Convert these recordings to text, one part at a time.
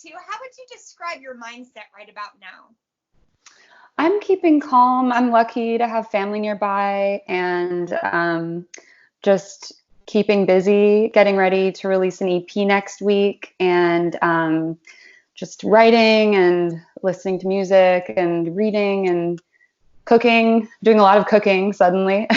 How would you describe your mindset right about now? I'm keeping calm. I'm lucky to have family nearby and just keeping busy, getting ready to release an EP next week, and just writing and listening to music and reading and cooking, doing a lot of cooking suddenly.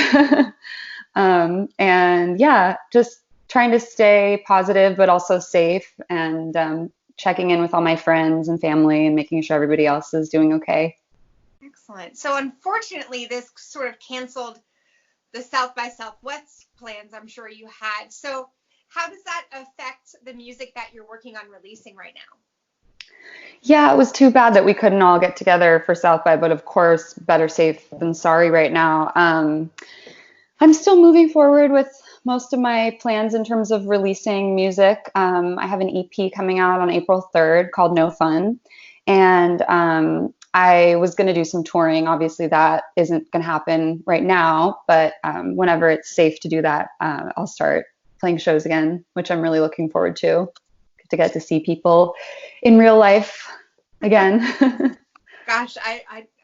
And yeah, just trying to stay positive but also safe, and checking in with all my friends and family and making sure everybody else is doing okay. Excellent. So unfortunately, this sort of canceled the South by Southwest plans I'm sure you had. So how does that affect the music that you're working on releasing right now? Yeah, it was too bad that we couldn't all get together for South by, but of course, better safe than sorry right now. I'm still moving forward with most of my plans in terms of releasing music. I have an EP coming out on April 3rd called No Fun. And I was going to do some touring. Obviously, that isn't going to happen right now, but whenever it's safe to do that, I'll start playing shows again, which I'm really looking forward to get to see people in real life again. Gosh,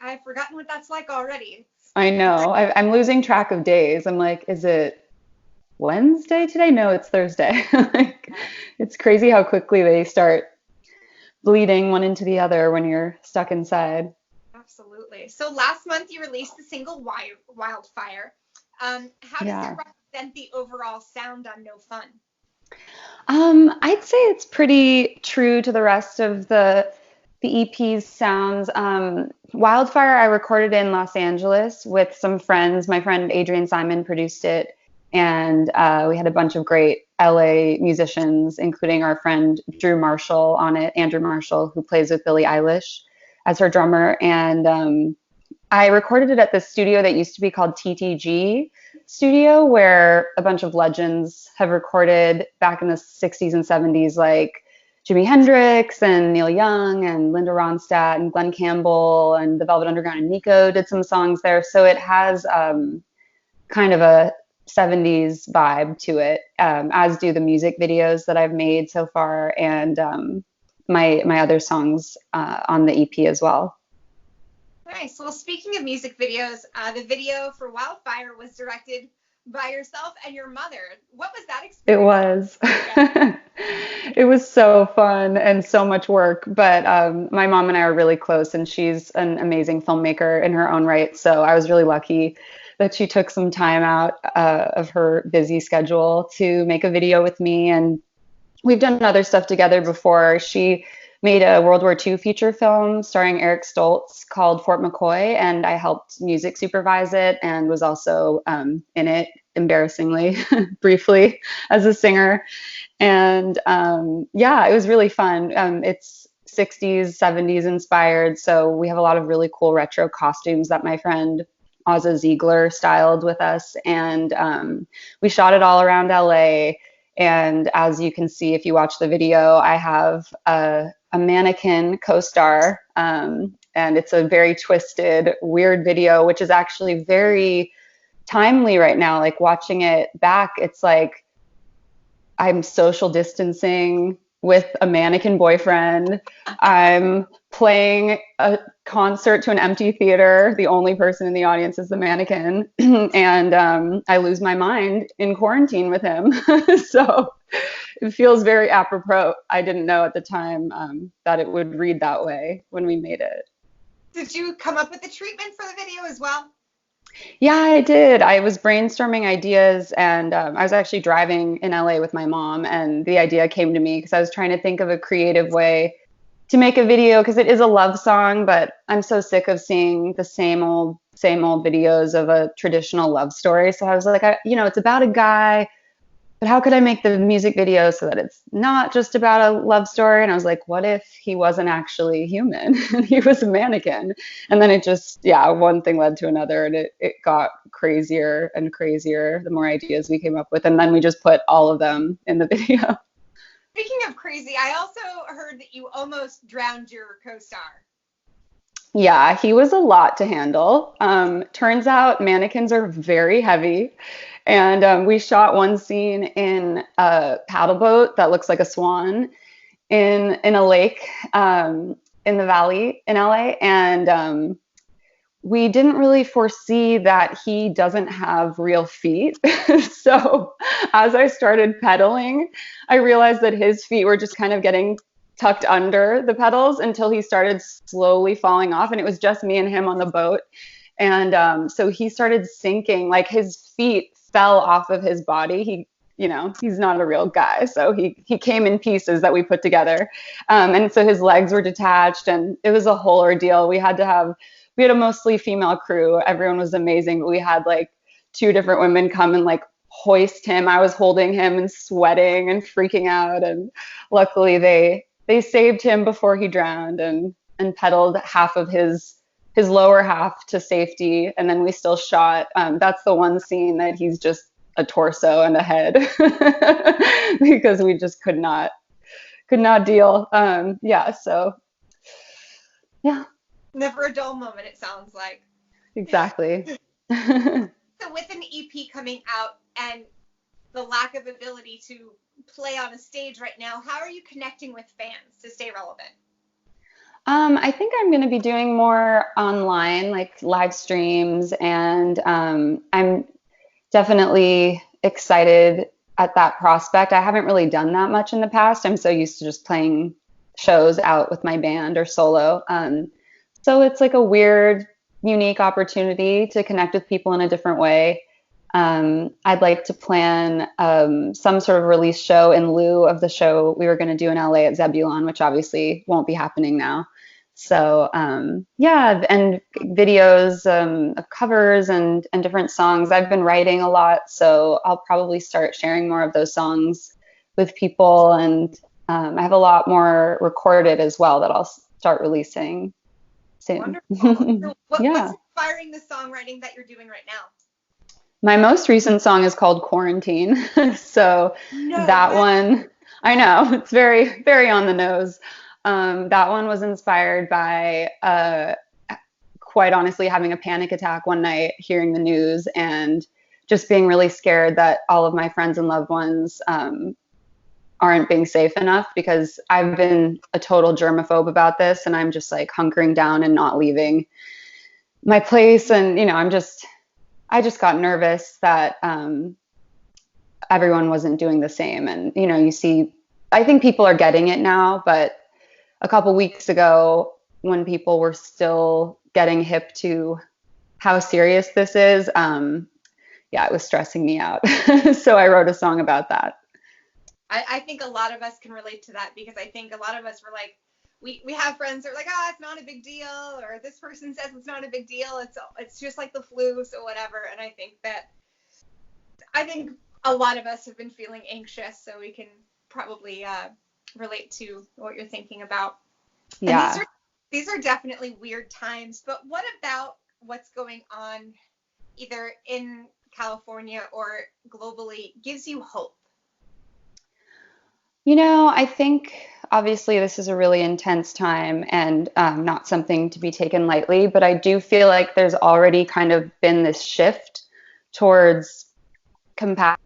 I've forgotten what that's like already. I know. I'm losing track of days. I'm like, is it Wednesday today? No, it's Thursday. Like, it's crazy how quickly they start bleeding one into the other when you're stuck inside. Absolutely. So last month you released the single Wildfire. How does it Yeah. represent the overall sound on No Fun? I'd say it's pretty true to the rest of the EP's sounds. Wildfire, I recorded in Los Angeles with some friends. My friend Adrian Simon produced it, and we had a bunch of great LA musicians, including our friend Drew Marshall on it, Andrew Marshall, who plays with Billie Eilish as her drummer. And I recorded it at this studio that used to be called TTG Studio, where a bunch of legends have recorded back in the 60s and 70s, like Jimi Hendrix and Neil Young and Linda Ronstadt and Glenn Campbell and the Velvet Underground and Nico did some songs there. So it has kind of a 70s vibe to it, as do the music videos that I've made so far, and my other songs on the EP as well. Nice. Well, speaking of music videos, the video for Wildfire was directed by yourself and your mother. What was that experience? It was. It was so fun and so much work, but my mom and I are really close, and she's an amazing filmmaker in her own right. So I was really lucky that she took some time out of her busy schedule to make a video with me. And we've done other stuff together before. She made a World War II feature film starring Eric Stoltz called Fort McCoy, and I helped music supervise it and was also in it, embarrassingly, briefly, as a singer. And yeah, it was really fun. It's 60s, 70s inspired, so we have a lot of really cool retro costumes that my friend Ozza Ziegler styled with us, and we shot it all around LA. And as you can see, if you watch the video, I have a Mannequin co-star, and it's a very twisted, weird video, which is actually very timely right now. Like watching it back, it's like I'm social distancing with a mannequin boyfriend. I'm playing a concert to an empty theater. The only person in the audience is the mannequin. And I lose my mind in quarantine with him. So it feels very apropos. I didn't know at the time that it would read that way when we made it. Did you come up with the treatment for the video as well? Yeah, I did. I was brainstorming ideas, and I was actually driving in LA with my mom, and the idea came to me because I was trying to think of a creative way to make a video, because it is a love song, but I'm so sick of seeing the same old videos of a traditional love story. So I was like, it's about a guy, but how could I make the music video so that it's not just about a love story? And I was like, what if he wasn't actually human and he was a mannequin? And then it just, yeah, one thing led to another, and it got crazier and crazier the more ideas we came up with. And then we just put all of them in the video. Speaking of crazy, I also heard that you almost drowned your co-star. Yeah, he was a lot to handle. Turns out mannequins are very heavy. And we shot one scene in a paddle boat that looks like a swan. in a lake in the valley in LA, and we didn't really foresee that he doesn't have real feet. So as I started pedaling, I realized that his feet were just kind of getting tucked under the pedals until he started slowly falling off. And it was just me and him on the boat. And so he started sinking, like his feet fell off of his body. He's not a real guy. So he came in pieces that we put together. And so his legs were detached, and it was a whole ordeal. We had a mostly female crew. Everyone was amazing, but we had like 2 different women come and like hoist him. I was holding him and sweating and freaking out. And luckily they saved him before he drowned, and pedaled half of his lower half to safety. And then we still shot. That's the one scene that he's just a torso and a head because we just could not deal. So yeah. Never a dull moment, it sounds like. Exactly. So with an EP coming out and the lack of ability to play on a stage right now, how are you connecting with fans to stay relevant? I think I'm going to be doing more online, like live streams, and I'm definitely excited at that prospect. I haven't really done that much in the past. I'm so used to just playing shows out with my band or solo. So it's like a weird, unique opportunity to connect with people in a different way. I'd like to plan some sort of release show in lieu of the show we were going to do in LA at Zebulon, which obviously won't be happening now. So yeah, and videos of covers and different songs. I've been writing a lot, so I'll probably start sharing more of those songs with people. And I have a lot more recorded as well that I'll start releasing soon. Wonderful. So Yeah. What's inspiring the songwriting that you're doing right now? My most recent song is called Quarantine. So that one, I know, it's very, very on the nose. That one was inspired by, quite honestly, having a panic attack one night, hearing the news, and just being really scared that all of my friends and loved ones aren't being safe enough, because I've been a total germaphobe about this, and I'm just like hunkering down and not leaving my place. And, I just got nervous that everyone wasn't doing the same. And, I think people are getting it now, but a couple weeks ago, when people were still getting hip to how serious this is, it was stressing me out. So I wrote a song about that. I think a lot of us can relate to that, because I think a lot of us were like, we have friends that are like, it's not a big deal, or this person says it's not a big deal, it's just like the flu, so whatever. And I think a lot of us have been feeling anxious, so we can probably relate to what you're thinking about. Yeah. And these are definitely weird times, but what about what's going on either in California or globally gives you hope? I think obviously this is a really intense time, and not something to be taken lightly, but I do feel like there's already kind of been this shift towards compassion,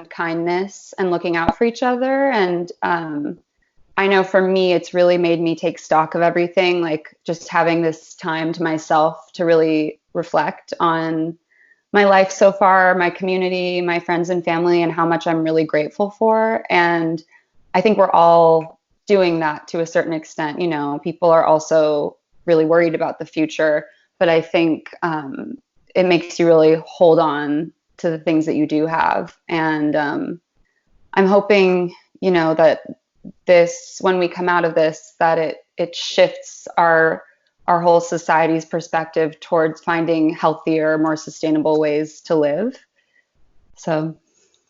kindness, and looking out for each other. And I know for me, it's really made me take stock of everything, like just having this time to myself to really reflect on my life so far, my community, my friends and family, and how much I'm really grateful for. And I think we're all doing that to a certain extent. People are also really worried about the future, but I think it makes you really hold on to the things that you do have. And I'm hoping, that when we come out of this, that it shifts our whole society's perspective towards finding healthier, more sustainable ways to live. So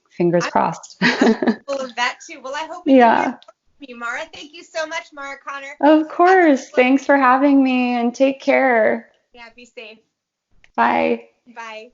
fingers crossed. I'm full of that too. Well, I hope we can hear from you, Mara. Thank you so much, Mara Connor. Of course. Thanks for having me, and take care. Yeah, be safe. Bye. Bye.